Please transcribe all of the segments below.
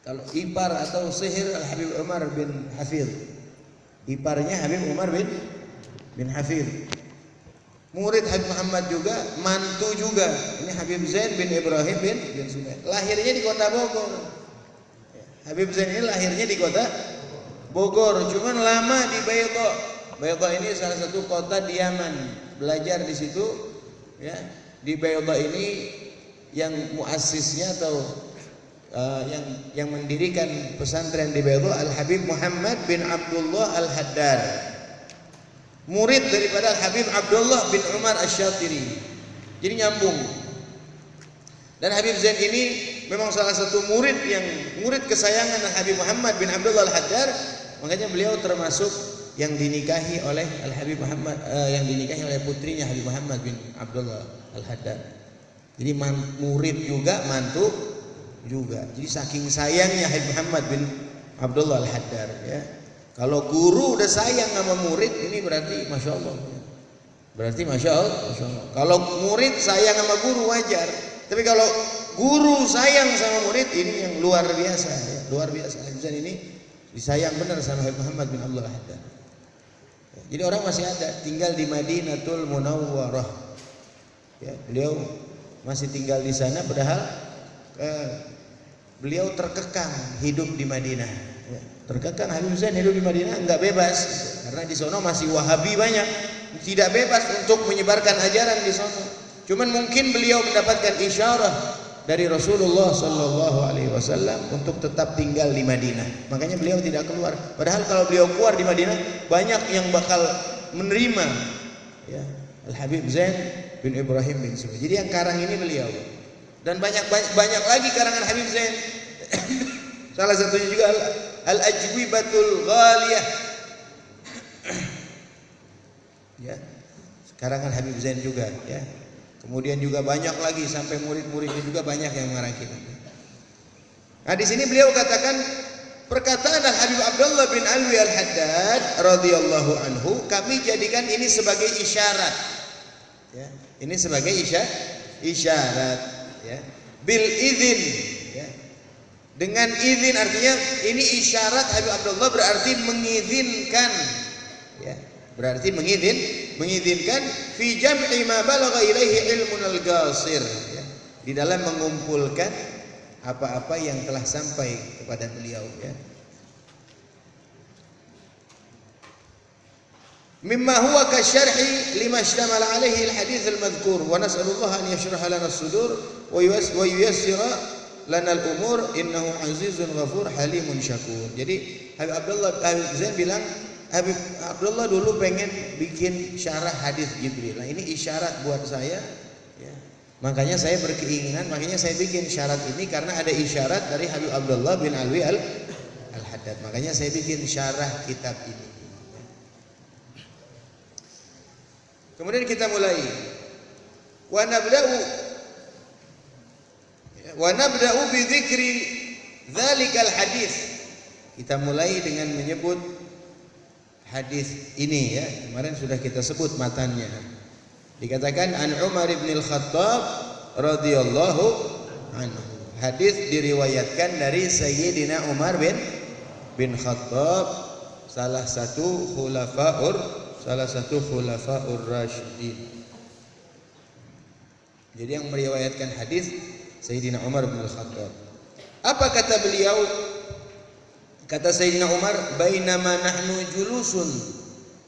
Kalau ipar atau sihir Al-Habib Umar bin Hafidh. Iparnya Habib Umar bin Hafidh. Murid Habib Muhammad juga, mantu juga. Ini Habib Zain bin Ibrahim bin Subair. Lahirnya di kota Bogor. Habib Zain ini lahirnya di kota Bogor, cuman lama di Baydha. Baydha ini salah satu kota di Yaman. Belajar di situ, ya. Di Baydha ini yang muassisnya atau yang mendirikan pesantren di Baydha Al-Habib Muhammad bin Abdullah Al-Haddad, murid daripada Al-Habib Abdullah bin Umar Asy-Syatiri. Jadi nyambung. Dan Habib Zain ini memang salah satu murid kesayangan Al-Habib Muhammad bin Abdullah Al-Haddad. Makanya beliau termasuk yang dinikahi oleh Al-Habib Muhammad, yang dinikahi oleh putrinya Habib Muhammad bin Abdullah Al-Haddad. Jadi murid juga, mantu juga. Jadi saking sayangnya Habib Muhammad bin Abdullah Al-Haddad, ya. Kalau guru udah sayang sama murid, ini berarti masya Allah. Berarti masya Allah. Kalau murid sayang sama guru wajar. Tapi kalau guru sayang sama murid, ini yang luar biasa, ya. Luar biasa. Habib Zain ini disayang benar sama Habib Muhammad bin Abdullah Al-Haddad. Jadi orang masih ada tinggal di Madinatul Munawwarah. Ya, beliau masih tinggal di sana, padahal beliau terkekang hidup di Madinah. Ya, terkekang Habib Zain hidup di Madinah, enggak bebas karena di sono masih Wahabi banyak, tidak bebas untuk menyebarkan ajaran di sono. Cuman mungkin beliau mendapatkan isyarah dari Rasulullah Sallallahu Alaihi Wasallam untuk tetap tinggal di Madinah. Makanya beliau tidak keluar. Padahal kalau beliau keluar di Madinah, banyak yang bakal menerima, ya, Al-Habib Zain bin Ibrahim bin Subair. Jadi yang karang ini beliau. Dan banyak lagi karangan Habib Zain. Salah satunya juga Al-Ajwibatul Ghaliyah. Ya, karangan Habib Zain juga, ya. Kemudian juga banyak lagi sampai murid-muridnya juga banyak yang mengarang kitab. Nah, di sini beliau katakan perkataan Al-Habib Abdullah bin Alwi Al-Haddad radhiyallahu anhu, kami jadikan ini sebagai isyarat. Ya, ini sebagai isyarat, ya. Bil idzin, ya. Dengan izin, artinya ini isyarat Habib Abdullah berarti mengizinkan, ya. Berarti mengizinkan fi jam'i ma balagha ilaihi ilmun al-qasir, ya. Di dalam mengumpulkan apa-apa yang telah sampai kepada beliau, ya. Mimma huwa kasyarhi lima ishtamala alaihi al-hadits al-madhkur wa nas'alullah an yashraha lana as-sudur wa yuyassira lana al-umur innahu azizun ghafur halimun syakur. Jadi Habib Zain bilang, Habib Abdullah dulu pengen bikin syarah hadis Jibril. Nah, ini isyarat buat saya, ya. Makanya saya berkeinginan, makanya saya bikin syarat ini karena ada isyarat dari Habib Abdullah bin Alwi Al-Haddad. Makanya saya bikin syarah kitab ini. Kemudian kita mulai. Wa nabda'u bi dzikri dzalikal hadis. Kita mulai dengan menyebut hadis ini, ya. Kemarin sudah kita sebut matanya. Dikatakan an Umar bin Al-Khattab radhiyallahu anhu. Hadis diriwayatkan dari Sayyidina Umar bin Khattab, salah satu khulafaur rasyidin. Jadi yang meriwayatkan hadis Sayyidina Umar bin Al-Khattab. Apa kata beliau? Kata Sayyidina Umar, bainama nahnu julusun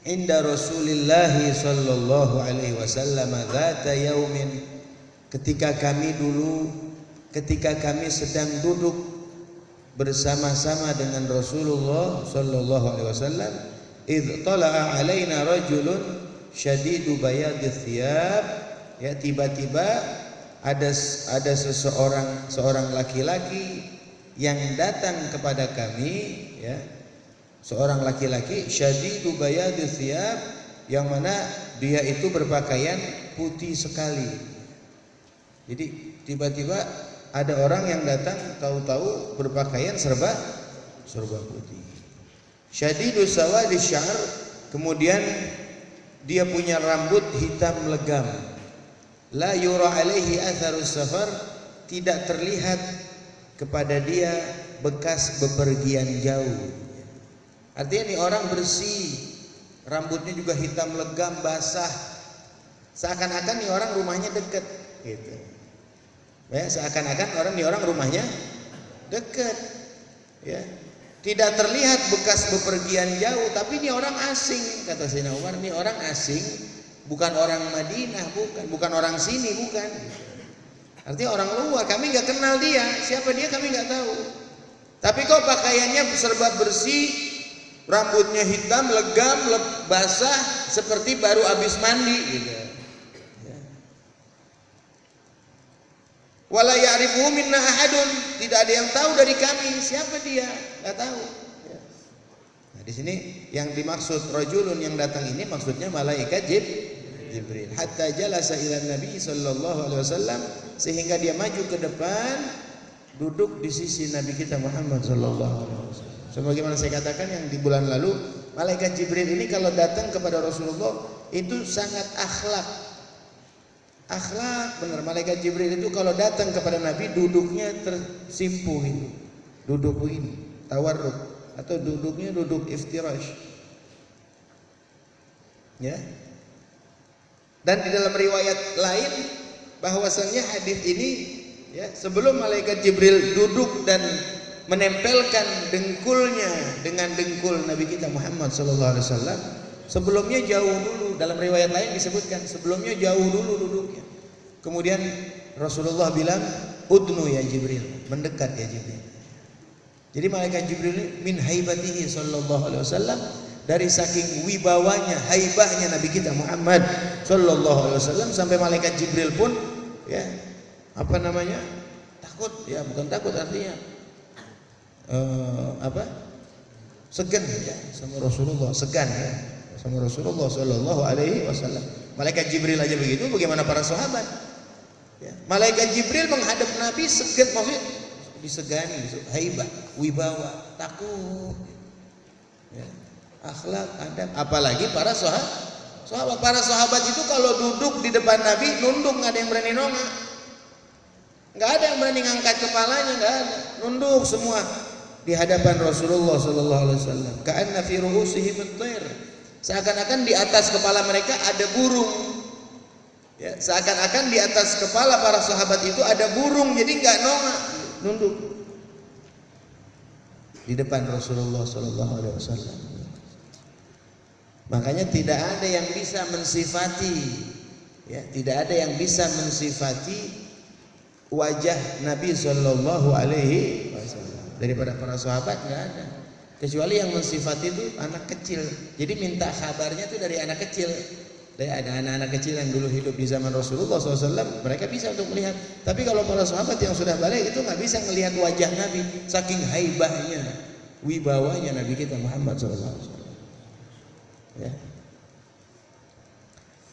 inda Rasulillah sallallahu alaihi wasallam dzata yaumin, ketika kami sedang duduk bersama-sama dengan Rasulullah sallallahu alaihi wasallam, idh tala'a alaina rajulun syadidu bayadith thiyab, ya, tiba-tiba ada seorang laki-laki yang datang kepada kami, ya, seorang laki-laki syadidu bayadith thiyab, yang mana dia itu berpakaian putih sekali. Jadi tiba-tiba ada orang yang datang, tahu-tahu berpakaian serba putih. Syadidu sawadi sya'r, kemudian dia punya rambut hitam legam. La yura alaihi atharus safar, tidak terlihat kepada dia bekas bepergian jauh. Artinya nih orang bersih, rambutnya juga hitam legam, basah, seakan-akan nih orang rumahnya deket gitu. Ya, seakan-akan orang rumahnya deket, ya. Tidak terlihat bekas bepergian jauh, tapi ini orang asing, kata Sayyidina Umar. Ini orang asing, bukan orang Madinah, bukan orang sini, bukan. Artinya orang luar, kami nggak kenal dia, siapa dia kami nggak tahu. Tapi kok pakaiannya serba bersih, rambutnya hitam, legam, basah, seperti baru habis mandi, gitu. Wala ya'rifuhu minna ahadun, tidak ada yang tahu dari kami siapa dia, nggak tahu. Nah, di sini yang dimaksud rajulun yang datang ini maksudnya malaikat Jibril. Hatta jalasa ila Nabi sallallahu alaihi wasallam, sehingga dia maju ke depan, duduk di sisi Nabi kita Muhammad sallallahu alaihi wasallam. Sebagaimana saya katakan yang di bulan lalu, malaikat Jibril ini kalau datang kepada Rasulullah itu sangat akhlak benar. Malaikat Jibril itu kalau datang kepada Nabi duduknya tersimpu itu, duduk begini, tawarruk, atau duduknya duduk iftirash, ya. Dan di dalam riwayat lain bahwasannya hadis ini, ya, sebelum malaikat Jibril duduk dan menempelkan dengkulnya dengan dengkul Nabi kita Muhammad SAW, sebelumnya jauh dulu. Dalam riwayat lain disebutkan sebelumnya jauh dulu duduknya. Kemudian Rasulullah bilang, udnu ya Jibril, mendekat ya Jibril. Jadi malaikat Jibril ini min haibatihi sallallahu alaihi wasallam, dari saking wibawanya, haibahnya Nabi kita Muhammad sallallahu alaihi wasallam, sampai malaikat Jibril pun, ya, apa namanya, takut, ya, bukan takut, artinya segan, ya, sama Rasulullah, segan, ya, sama Rasulullah sallallahu alaihi wasallam. Malaikat Jibril aja begitu, bagaimana para sahabat? Ya, malaikat Jibril menghadap Nabi segan, maksudnya disegani, haibah, wibawa, takut, ya, akhlak, adab. Apalagi para sahabat. Para sahabat itu kalau duduk di depan Nabi nunduk, nggak ada yang berani nongak, nggak ada yang berani ngangkat kepalanya, nggak ada, nunduk semua di hadapan Rasulullah sallallahu alaihi wasallam. Ka'anna fi ru'usihim at-tayr, seakan-akan di atas kepala mereka ada burung. Ya, seakan-akan di atas kepala para sahabat itu ada burung, jadi nggak nongak, nunduk di depan Rasulullah sallallahu alaihi wasallam. Makanya tidak ada yang bisa mensifati, ya, tidak ada yang bisa mensifati wajah Nabi sallallahu alaihi wasallam daripada para sahabat, nggak ada. Kecuali yang mensifati itu anak kecil. Jadi minta kabarnya itu dari anak kecil. Dari ada anak-anak kecil yang dulu hidup di zaman Rasulullah SAW, mereka bisa untuk melihat. Tapi kalau para sahabat yang sudah balik itu nggak bisa melihat wajah Nabi, saking haibahnya, wibawanya Nabi kita Muhammad SAW. Ya.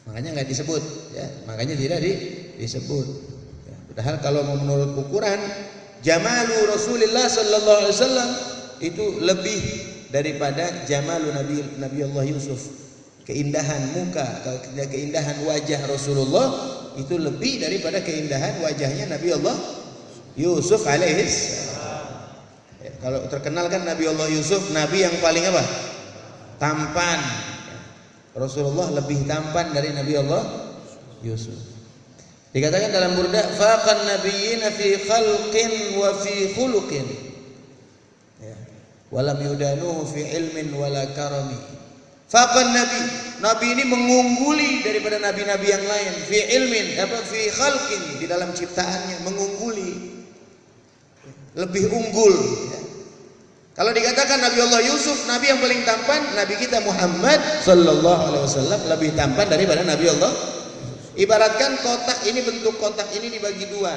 Makanya nggak disebut, ya. Makanya tidak disebut. Ya. Padahal kalau menurut ukuran jamalu Rasulullah Sallallahu Alaihi Wasallam itu lebih daripada jamalu Nabi Allah Yusuf. Keindahan muka, keindahan wajah Rasulullah itu lebih daripada keindahan wajahnya Nabi Allah Yusuf alaihis. Ya, kalau terkenal kan Nabi Allah Yusuf, Nabi yang paling apa? Tampan. Rasulullah lebih tampan dari Nabi Allah Yusuf. Dikatakan dalam Burda, faqan nabiyyina fi khalqin wa fi khuluqin, ya, walam yudanuhu fi ilmin wala karami. Faqan Nabi ini mengungguli daripada nabi-nabi yang lain, fi ilmin, fi khalqin, di dalam ciptaannya mengungguli, lebih unggul, ya. Kalau dikatakan Nabi Allah Yusuf, Nabi yang paling tampan, Nabi kita Muhammad sallallahu alaihi wasallam lebih tampan daripada Nabi Allah. Ibaratkan kotak ini, bentuk kotak ini dibagi dua,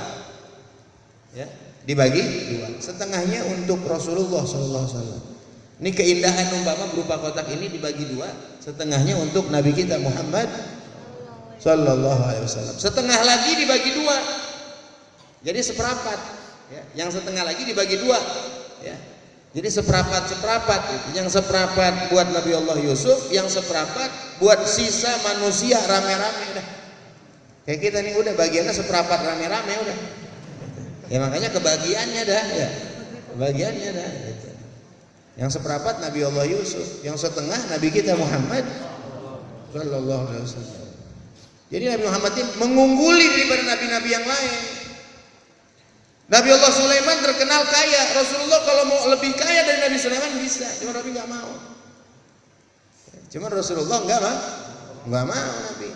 ya, dibagi dua, setengahnya untuk Rasulullah sallallahu alaihi wasallam. Ini keindahan umpama berupa kotak ini dibagi dua, setengahnya untuk Nabi kita Muhammad sallallahu alaihi wasallam. Setengah lagi dibagi dua, jadi seperapat, ya. Yang setengah lagi dibagi dua, ya. Jadi seperapat. Yang seperapat buat Nabi Allah Yusuf, yang seperapat buat sisa manusia rame-rame. Udah kayak kita nih, udah bagiannya seperapat rame-rame, udah Ya makanya kebahagiaannya dah ya. Kebahagiaannya dah gitu. Yang seperempat Nabi Allah Yusuf, yang setengah Nabi kita Muhammad sallallahu alaihi wasallam. Jadi Nabi Muhammad ini mengungguli daripada nabi-nabi yang lain. Nabi Allah Sulaiman terkenal kaya. Rasulullah kalau mau lebih kaya dari Nabi Sulaiman bisa, cuma Nabi nggak mau. Cuma Rasulullah nggak mau Nabi.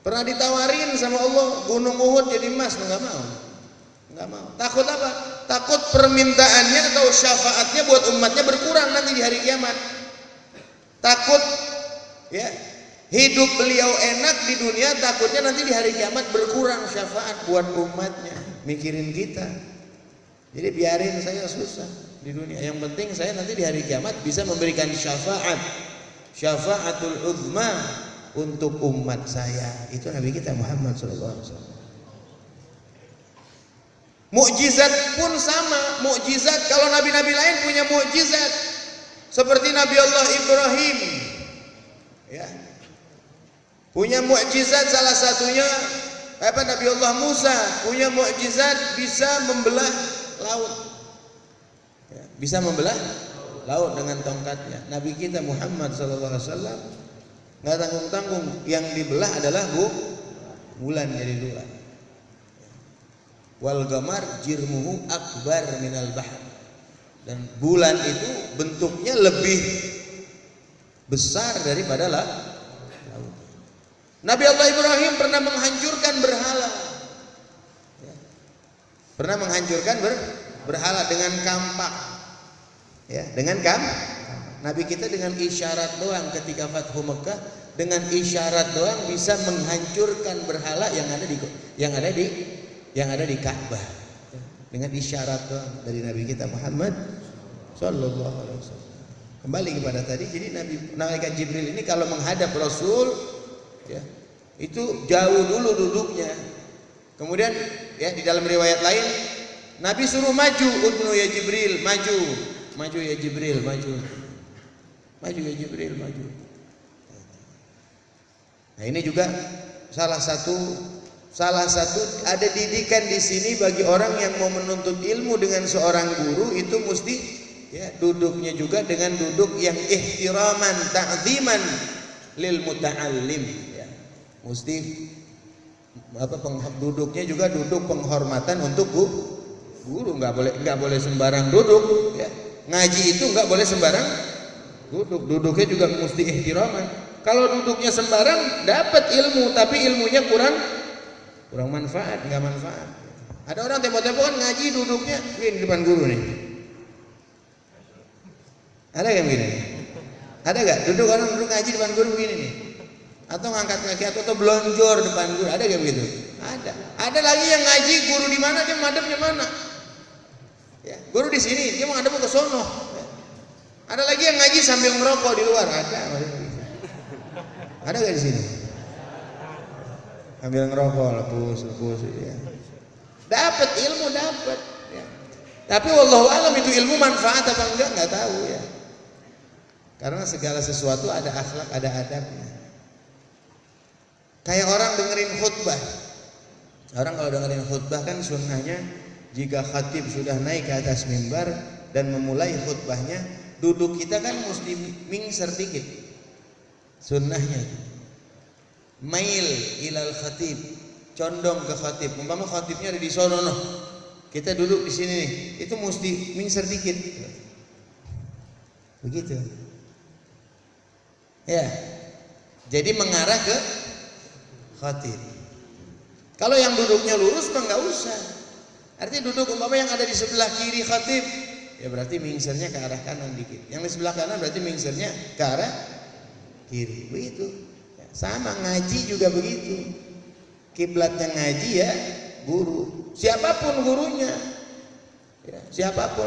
Pernah ditawarin sama Allah Gunung Uhud jadi emas, nggak mau. Takut apa? Takut permintaannya atau syafaatnya buat umatnya berkurang nanti di hari kiamat. Takut ya hidup beliau enak di dunia, takutnya nanti di hari kiamat berkurang syafaat buat umatnya. Mikirin kita. Jadi biarin saya susah di dunia. Yang penting saya nanti di hari kiamat bisa memberikan syafaatul uzma untuk umat saya. Itu Nabi kita Muhammad sallallahu alaihi wasallam. Mukjizat pun sama. Mukjizat kalau nabi-nabi lain punya mukjizat seperti Nabi Allah Ibrahim ya. Punya mukjizat salah satunya Nabi Allah Musa punya mukjizat bisa membelah laut. Ya, bisa membelah laut dengan tongkatnya. Nabi kita Muhammad sallallahu alaihi wasallam enggak tanggung-tanggung, yang dibelah adalah bulan jadi dua. Wal qamar jirmuhu akbar minal bahr. Dan bulan itu bentuknya lebih besar daripada laut. Nabi Allah Ibrahim pernah menghancurkan berhala. Pernah menghancurkan berhala dengan kampak. Ya, dengan Nabi kita dengan isyarat doang ketika Fathu Mekah, dengan isyarat doang bisa menghancurkan berhala yang ada di Ka'bah. Dengan isyarat doang dari Nabi kita Muhammad sallallahu alaihi wasallam. Kembali kepada tadi, jadi malaikat Jibril ini kalau menghadap Rasul ya, itu jauh dulu duduknya. Kemudian ya di dalam riwayat lain Nabi suruh maju, udnu ya Jibril, maju ya Jibril, maju ya Jibril, maju. Nah ini juga salah satu ada didikan di sini bagi orang yang mau menuntut ilmu dengan seorang guru, itu mesti ya duduknya juga dengan duduk yang ihtiraman, ta'ziman lil muta'allim ya. Mesti duduknya juga duduk penghormatan untuk guru, nggak boleh sembarang duduk ya. Ngaji itu nggak boleh sembarang duduknya juga mesti ihtiraman. Kalau duduknya sembarang dapat ilmu tapi ilmunya kurang manfaat, nggak manfaat. Ada orang tempo-tempo kan ngaji duduknya di depan guru nih. Ada yang begini? Ada nggak? Duduk ngaji depan guru begini nih? Atau ngangkat kaki atau belonjor depan guru? Ada nggak begitu? Ada. Ada lagi yang ngaji guru di mana dia madepnya mana? Ya, guru di sini dia menghadap ke sono. Ya. Ada lagi yang ngaji sambil merokok di luar. Ada nggak di sini? Sambil ngerokok, lepus ya. Dapat ilmu dapat. Ya. Tapi wallahu alam itu ilmu manfaat apa enggak nggak tahu ya. Karena segala sesuatu ada akhlak, ada adabnya. Kayak orang dengerin khutbah. Orang kalau dengerin khutbah kan sunnahnya jika khatib sudah naik ke atas mimbar dan memulai khutbahnya, duduk kita kan mesti mingser dikit. Sunnahnya mail ilal khatib, condong ke khatib. Umpama khatibnya ada di sono noh, kita duduk di sini nih, itu mesti mingser dikit. Begitu. Ya. Jadi mengarah ke khatib. Kalau yang duduknya lurus mah enggak usah. Artinya duduk umpama yang ada di sebelah kiri khatib, ya berarti mingsernya ke arah kanan dikit. Yang di sebelah kanan berarti mingsernya ke arah kiri. Begitu. Sama ngaji juga begitu. Kiblatnya ngaji ya guru. Siapapun gurunya. Ya, siapapun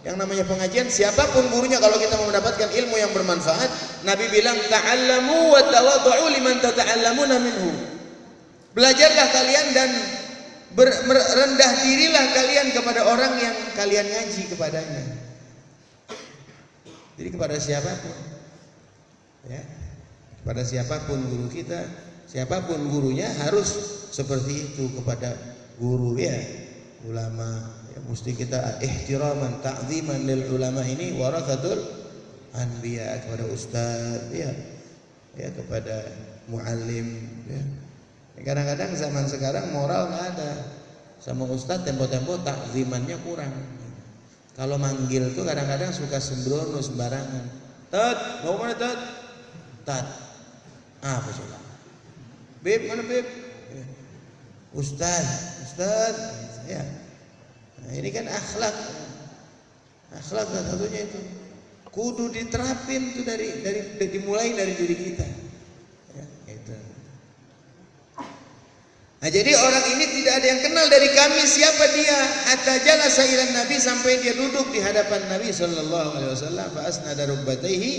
yang namanya pengajian, siapapun gurunya, kalau kita mau mendapatkan ilmu yang bermanfaat, Nabi bilang ta'allamu wa tawaddu'u liman tata'allamuna minhu. Belajarlah kalian dan rendah dirilah kalian kepada orang yang kalian ngaji kepadanya. Jadi kepada siapapun. Ya. Kepada siapapun guru kita, siapapun gurunya harus seperti itu kepada guru ya. ulama. Ya, mesti kita ihtiraman, ta'ziman lil ulama, ini warathatul anbiya, kepada ustaz ya. Ya, kepada muallim ya. Kadang-kadang zaman sekarang moral nggak ada. Sama ustaz tempo-tempo takzimannya kurang. Kalau manggil tuh kadang-kadang suka sembrono sembarangan. Tat, mau mana Tat? Tat. Apa coba? Beb, mana Beb? Ustaz, Ustaz. Ya. Nah, ini kan akhlak. Akhlak satunya itu. Kudu diterapin tuh dimulai dari diri kita. Ya, gitu. Nah, jadi orang ini tidak ada yang kenal dari kami siapa dia. Hatta jalasa ila Nabi, sampai dia duduk di hadapan Nabi sallallahu alaihi wasallam. Fa asnada rukbatayhi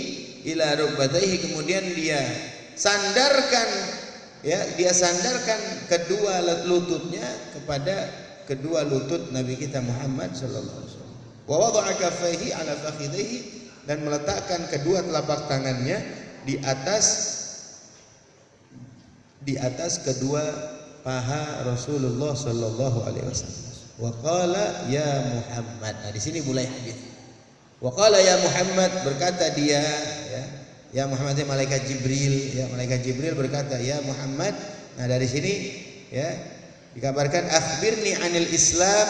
ila rukbatayhi, kemudian dia sandarkan kedua lututnya kepada kedua lutut Nabi kita Muhammad sallallahu alaihi wasallam. Wa wada'a kaffaihi ala fakhidhihi, dan meletakkan kedua telapak tangannya di atas kedua paha Rasulullah sallallahu alaihi wasallam. Wa qala ya Muhammad. Nah, di sini mulai hadis. Wa qala ya Muhammad, berkata dia ya Muhammad, itu malaikat Jibril, ya malaikat Jibril berkata ya Muhammad. Nah, dari sini ya dikabarkan akhbirni anil Islam,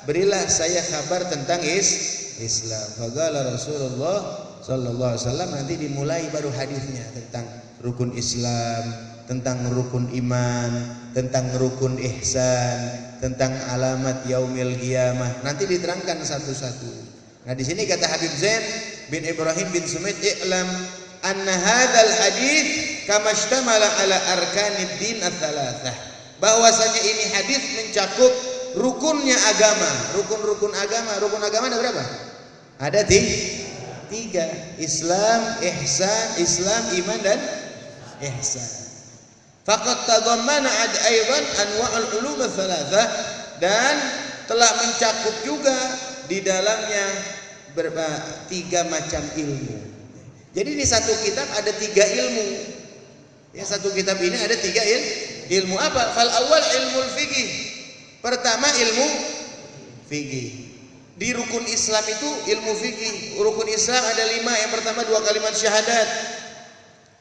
berilah saya kabar tentang Islam. Faqala Rasulullah sallallahu alaihi wasallam, nanti dimulai baru hadisnya tentang rukun Islam, tentang rukun iman, tentang rukun ihsan, tentang alamat yaumil qiyamah. Nanti diterangkan satu-satu. Nah, di sini kata Habib Zain bin Ibrahim bin Sumait, "I'lam anna hadzal hadits kama ishtamala ala arkanid din ats-tsalatsah." Bahwasanya ini hadis mencakup rukunnya agama. Rukun agama ada berapa? Ada tiga. Islam, iman dan ihsan. Faqad tadammana aidan anwa'ul ulum ats-tsalatsah, dan telah mencakup juga di dalamnya tiga macam ilmu. Jadi di satu kitab ada tiga ilmu. Ya, satu kitab ini ada tiga ilmu. Apa? Fal awal ilmul fiqih. Pertama ilmu fikih. Di rukun Islam itu ilmu fikih. Rukun Islam ada 5. Yang pertama 2 kalimat syahadat.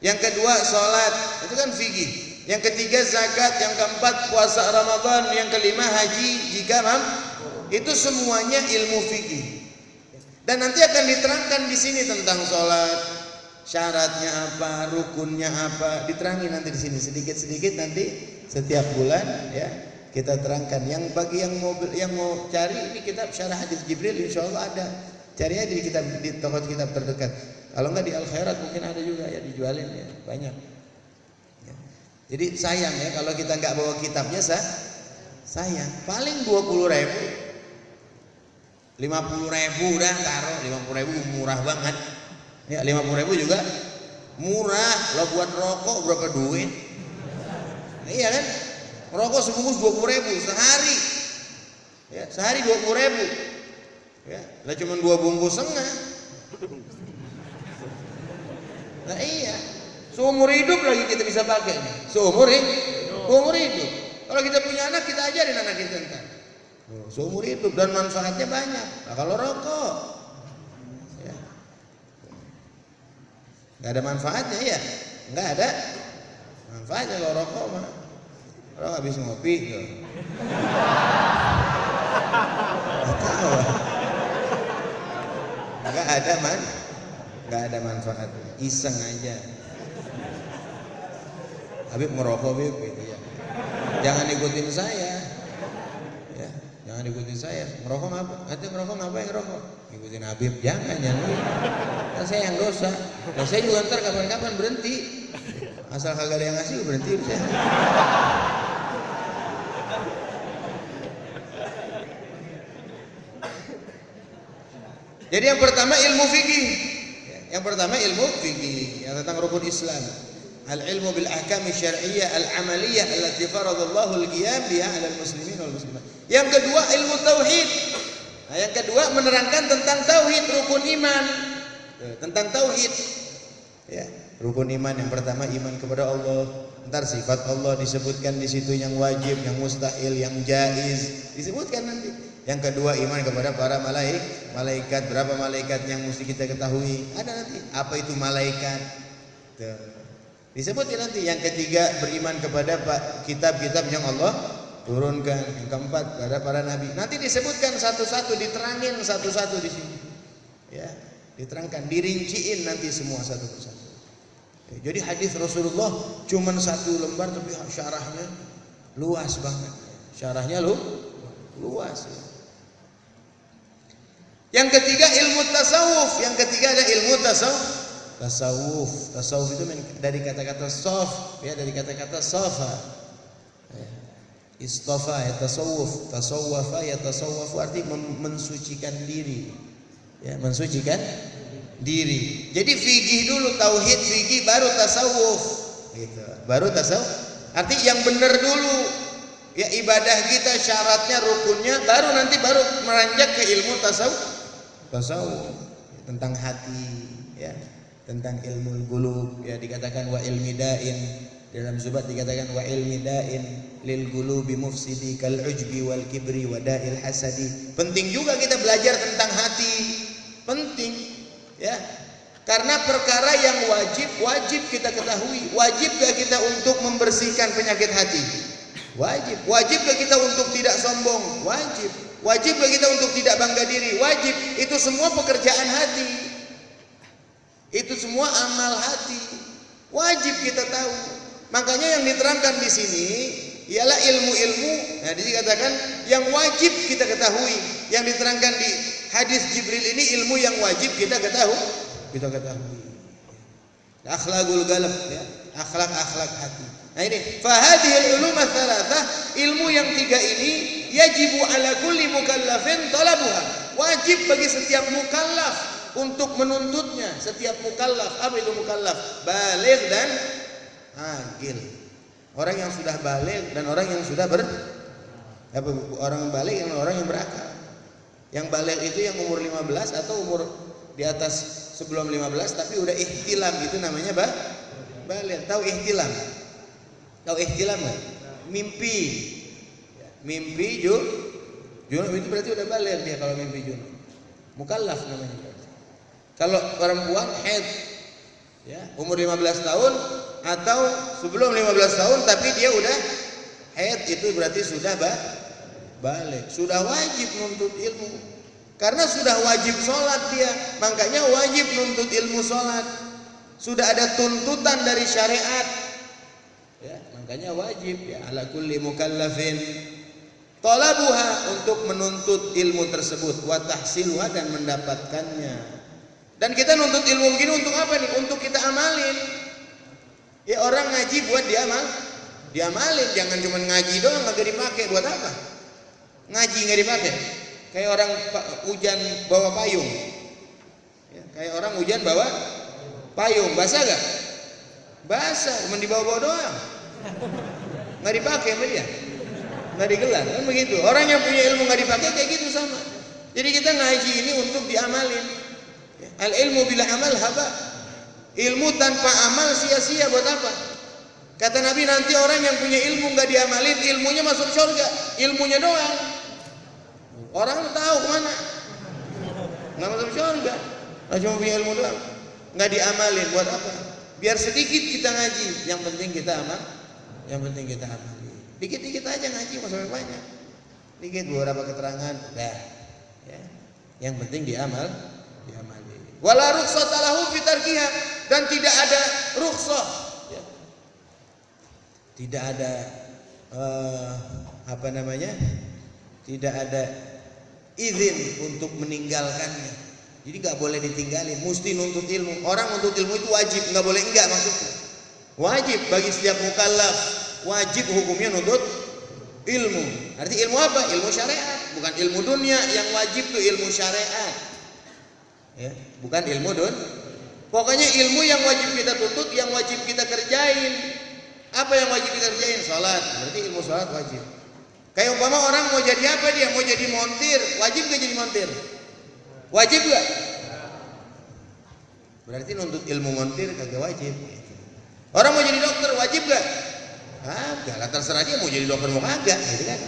Yang kedua sholat, itu kan fikih. Yang ketiga zakat. Yang keempat puasa Ramadan. Yang kelima haji jika itu semuanya ilmu fikih. Dan nanti akan diterangkan di sini tentang sholat, syaratnya apa, rukunnya apa, diterangin nanti di sini sedikit-sedikit nanti setiap bulan ya. Kita terangkan. Yang bagi yang mau cari ini kitab Syarah Hadis Jibril, insyaallah ada. Carinya di toko kitab terdekat. Kalau enggak di Al Khairat mungkin ada juga ya, dijualin ya, banyak. Ya. Jadi sayang ya kalau kita enggak bawa kitabnya, sayang. Paling 20.000, 50.000 udah taruh. 50.000 murah banget. Ya, 50.000 juga murah. Lo buat rokok berapa duit? Nah, iya kan? Rokok sebungkus 20.000 sehari. Ya, sehari 20.000. Ya, lah cuma 2 bungkus setengah. Nah iya, seumur hidup lagi kita bisa pakai nih. Seumur hidup. Kalau kita punya anak, kita ajarin anak kita ntar. Seumur hidup dan manfaatnya banyak. Nah, kalau rokok, ya, nggak ada manfaatnya ya, nggak ada manfaatnya kalau rokok mah. Kalau habis ngopi tuh. Nggak ada manfaat, iseng aja. Habib ngerokok Habib gitu ya. Jangan ikutin saya. Ya, jangan ikutin saya. Ngerokok ngapa? Nanti ngapain ngerokok? Ikutin Habib, jangan. Nah, saya yang dosa. Nah, saya juga ntar kapan-kapan berhenti. Asal kagak ada yang ngasih berhenti saya. Jadi yang pertama ilmu fikih. Yang pertama ilmu fikih yang tentang rukun Islam. Al-ilmu bil ahkam syar'iyyah al-amaliyah allati faradallahu al-qiyam biha 'ala al-muslimin wal muslimat. Yang kedua ilmu tauhid. Nah, yang kedua menerangkan tentang tauhid, rukun iman. Tentang tauhid. Ya, Rukun iman yang pertama iman kepada Allah. Ntar sifat Allah disebutkan di situ, yang wajib, yang mustahil, yang jaiz disebutkan nanti. Yang kedua iman kepada para malaikat. Berapa malaikat yang mesti kita ketahui? Ada nanti. Apa itu malaikat? Tuh. Disebutkan nanti. Yang ketiga beriman kepada kitab-kitab yang Allah turunkan. Yang keempat pada para nabi. Nanti disebutkan satu-satu, diterangin satu-satu di sini. Ya, diterangkan, dirinciin nanti semua satu persatu. Jadi hadis Rasulullah cuman 1 lembar tapi syarahnya luas banget. Syarahnya luas. Yang ketiga ilmu tasawuf. Yang ketiga ada ilmu tasawuf. Tasawuf itu dari kata-kata sof, ya, dari kata-kata sofa. Istofa ya tasawuf, tasawwafa ya tasawwafu, artinya mensucikan diri. Ya, mensucikan diri. Jadi fikih dulu, tauhid, fikih, baru tasawuf. Gitu. Baru tasawuf. Arti yang benar dulu. Ya, ibadah kita syaratnya, rukunnya, baru nanti meranjak ke ilmu tasawuf. Tentang hati, ya, tentang ilmu qulub, ya, dikatakan wa ilmi da'in. Dalam Zubat dikatakan wa ilmi da'in lil qulubi mufsidi kal ujbi wal kibri wa da'il hasadi. Penting juga kita belajar tentang hati. Penting, ya, karena perkara yang wajib kita ketahui. Wajib gak kita untuk membersihkan penyakit hati? Wajib gak kita untuk tidak sombong? Wajib gak kita untuk tidak bangga diri? Wajib. Itu semua pekerjaan hati, itu semua amal hati. Wajib kita tahu. Makanya yang diterangkan di sini ialah ilmu-ilmu. Nah, dikatakan yang wajib kita ketahui. Yang diterangkan di hadis Jibril ini ilmu yang wajib kita ketahui. Akhlaqul qalb, ya, akhlak hati. Nah ini, fa hadhil ulum ats-tsalatsah, ilmu yang 3 ini yajibu ala kulli mukallafin talabuha. Wajib bagi setiap mukallaf untuk menuntutnya. Setiap mukallaf, apa itu mukallaf? Baligh dan aqil. Orang yang sudah baligh dan orang yang sudah orang baligh dan orang yang berakal. Yang baligh itu yang umur 15 atau umur di atas sebelum 15 tapi udah ihtilam, itu namanya baligh. Tahu ihtilam? Tahu ihtilam enggak? Mimpi junub itu berarti udah baligh dia kalau mimpi junub. Mukallaf namanya. Kalau perempuan haid, ya, umur 15 tahun atau sebelum 15 tahun tapi dia udah haid, itu berarti sudah baligh, sudah wajib nuntut ilmu. Karena sudah wajib sholat dia, makanya wajib nuntut ilmu sholat. Sudah ada tuntutan dari syariat, ya, makanya wajib, ya, ala kulli mukallafin talabuha, untuk menuntut ilmu tersebut, wa tahsiluha, dan mendapatkannya. Dan kita nuntut ilmu begini untuk apa nih? Untuk kita amalin. Ya, orang ngaji buat diamalin, jangan cuma ngaji doang kagak dipakai. Buat apa? Ngaji nggak dipakai? Kayak orang hujan bawa payung, ya, kayak orang hujan bawa payung, basah gak? Basah, cuma dibawa-bawa doang, nggak dipakai sama dia, nggak digelar, kan begitu. Orang yang punya ilmu nggak dipakai kayak gitu sama. Jadi kita ngaji ini untuk diamalin. Al ilmu bila amal haba. Ilmu tanpa amal sia-sia, buat apa? Kata Nabi, nanti orang yang punya ilmu nggak diamalin, ilmunya masuk surga, ilmunya doang. Orang tahu kemana? Nggak masuk surga. Cuma punya ilmu doang, nggak diamalin, buat apa? Biar sedikit kita ngaji, yang penting kita amal, Dikit-dikit aja ngaji, nggak sampai banyak. Dikit beberapa keterangan, dah. Ya. Yang penting diamali. Wala rukhsata lahu fi tarkiha, dan tidak ada rukhsah, ya. Tidak ada tidak ada izin untuk meninggalkannya. Jadi nggak boleh ditinggalin, mesti nuntut ilmu. Orang nuntut ilmu itu wajib, nggak boleh enggak maksudnya. Wajib bagi setiap mukallaf, wajib hukumnya nuntut ilmu. Arti ilmu apa? Ilmu syariat, bukan ilmu dunia. Yang wajib tuh ilmu syariat. Ya, bukan ilmu Pokoknya ilmu yang wajib kita tuntut, yang wajib kita kerjain. Apa yang wajib kita kerjain? Salat. Berarti ilmu salat wajib. Kayak umpama orang mau jadi apa, dia mau jadi montir, wajib gak jadi montir? Wajib gak? Berarti nuntut ilmu montir kagak wajib. Orang mau jadi dokter wajib gak? Kagak lah, terserah dia mau jadi dokter mau kagak, gitu kan?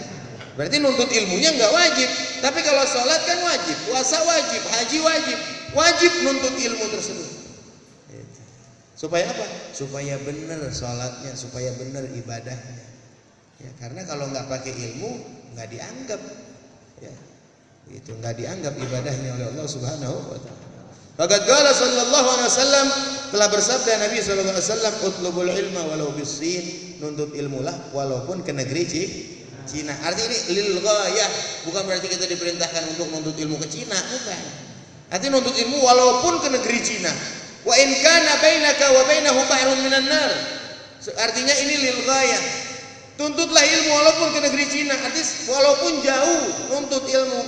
Berarti nuntut ilmunya nggak wajib. Tapi kalau sholat kan wajib, puasa wajib, haji wajib, wajib nuntut ilmu tersebut. Supaya apa? Supaya benar sholatnya, supaya benar ibadahnya. Ya, karena kalau nggak pakai ilmu nggak dianggap, ya, itu nggak dianggap ibadahnya oleh Allah Subhanahu Wa Taala. Faqad qala sallallahu alaihi wasallam, telah bersabda Nabi sallallahu alaihi wasallam, utlubul ilma walau bis-sin, nuntut ilmulah walaupun ke negeri Cina. Artinya ini lil ghayah, bukan berarti kita diperintahkan untuk nuntut ilmu ke Cina, bukan. Artinya nuntut ilmu walaupun ke negeri Cina. Wa in kana bainaka wa bainahu bahrun minan nar. Artinya ini lil ghayah. Tuntutlah ilmu walaupun ke negeri Cina, artinya walaupun jauh nuntut ilmu.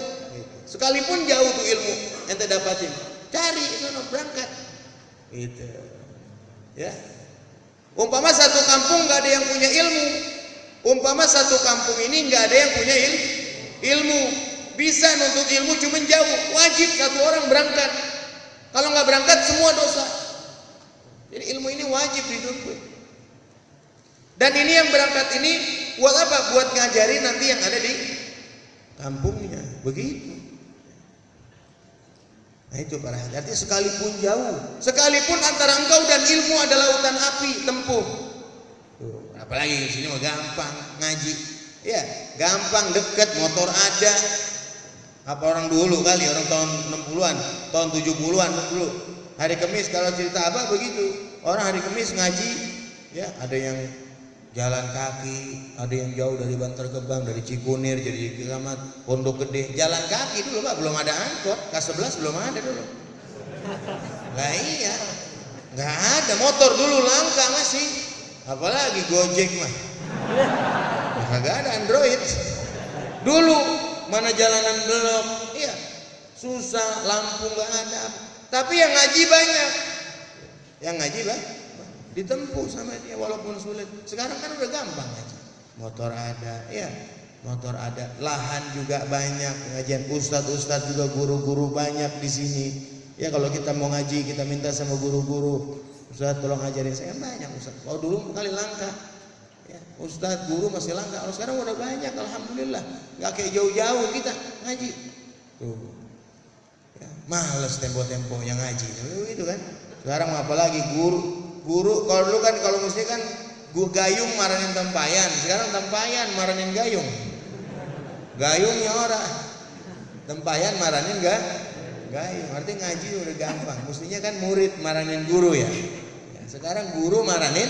Sekalipun jauh tuh ilmu ente dapatin, cari sono berangkat. Gitu. Ya. Umpama satu kampung enggak ada yang punya ilmu. Umpama satu kampung ini enggak ada yang punya ilmu. Bisa nuntut ilmu cuma jauh, wajib satu orang berangkat. Kalau enggak berangkat semua dosa. Jadi ilmu ini wajib dituntut. Dan ini yang berangkat ini buat apa? Buat ngajarin nanti yang ada di kampungnya. Begitu. Nah itu para hadirin. Artinya sekalipun jauh, sekalipun antara engkau dan ilmu ada lautan api, tempuh. Tuh, apalagi di sini mah gampang ngaji. Ya, gampang, dekat, motor ada. Apa orang dulu kali, orang tahun 60-an, tahun 70-an dulu. Hari Kamis kalau cerita apa begitu. Orang hari Kamis ngaji, ya, ada yang jalan kaki, ada yang jauh dari Bantar Gebang, dari Cikunir, jadi Keramat, Pondok Gede, jalan kaki dulu Pak, belum ada angkot, K11 belum ada dulu. Lah iya, nggak ada, motor dulu langka masih, apalagi Gojek mah, nggak ada Android. Dulu mana jalanan belum, iya, susah, lampu nggak ada, tapi yang ngaji banyak, ditempuh sama dia walaupun sulit. Sekarang kan udah gampang aja. Motor ada, ya. Motor ada, lahan juga banyak, pengajian ustadz juga, guru-guru banyak di sini. Ya kalau kita mau ngaji, kita minta sama guru-guru, Ustadz tolong ajarin saya, banyak ustadz. Kalau dulu kali langka. Ya, ustadz, guru masih langka. Kalau sekarang udah banyak, alhamdulillah. Enggak kayak jauh-jauh kita ngaji. Tuh. Ya, males tempo-tempo yang ngaji. Itu kan. Sekarang apalagi guru kalau dulu kan kalau mesti kan gayung maranin tempayan, sekarang tempayan maranin gayung. Gayungnya orang, tempayan maranin gayung. Artinya ngaji udah gampang. Mestinya kan murid maranin guru ya. Sekarang guru maranin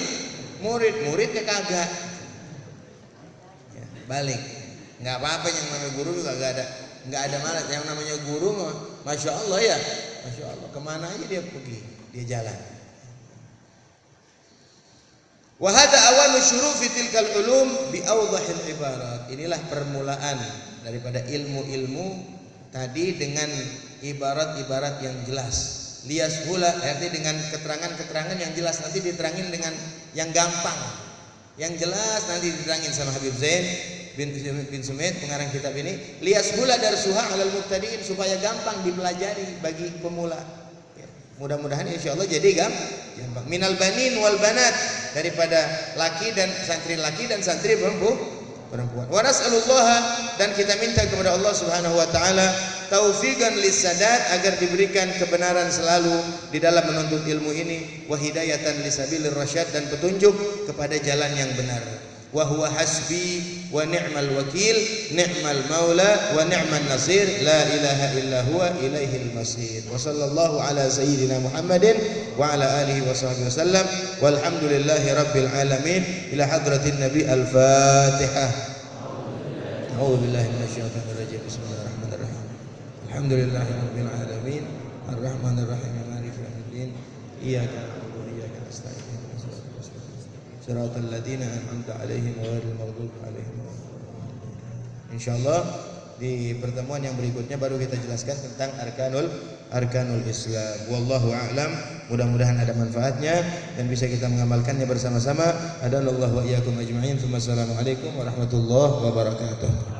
muridnya kagak. Ya, balik. Nggak apa-apa yang namanya guru juga nggak ada malas. Yang namanya guru mah, masya Allah ya, masya Allah. Kemana aja dia pergi, dia jalan. Wa hadha awalu syurufi tilkal ulum bi awdahil ibarat. Inilah permulaan daripada ilmu-ilmu tadi dengan ibarat-ibarat yang jelas. Lias hula arti dengan keterangan-keterangan yang jelas, nanti diterangin dengan yang gampang. Yang jelas nanti diterangin sama Habib Zain bin Sumait pengarang kitab ini. Lias hula darsuha 'alal mubtadi'in, supaya gampang dipelajari bagi pemula. Mudah-mudahan insyaallah jadi gampang. Minal banin wal banat, daripada laki dan santri laki dan santri perempuan. Wa nas'alullaha, dan kita minta kepada Allah Subhanahu wa taala taufiqan lisadat, agar diberikan kebenaran selalu di dalam menuntut ilmu ini, wa hidayatan lisabilir rasyad, dan petunjuk kepada jalan yang benar. Wa huwa hasbi wa ni'mal wakil, ni'mal maula wa ni'man nasir, la ilaha illa huwa ilaihil masir. Wa sallallahu ala sayyidina Muhammadin wa ala alihi wa sahbihi wasallam, walhamdulillahi rabbil alamin. Ila hadratin nabi, al-fatihah. A'udzu billahi minasyaitonir rajim. Bismillahirrahmanirrahim. Alhamdulillahi rabbil alamin, arrahmanir rahim, maliki yaumiddin. Iyyaka na'budu wa iyyaka nasta'in. Siratal ladzina an'amta 'alaihim ghairil maghdubi 'alaihim. Insyaallah di pertemuan yang berikutnya baru kita jelaskan tentang arkanul Islam. Wallahu a'lam. Mudah-mudahan ada manfaatnya dan bisa kita mengamalkannya bersama-sama. Hadanallahu wa iyyakum ajma'in. Assalamualaikum warahmatullahi wabarakatuh.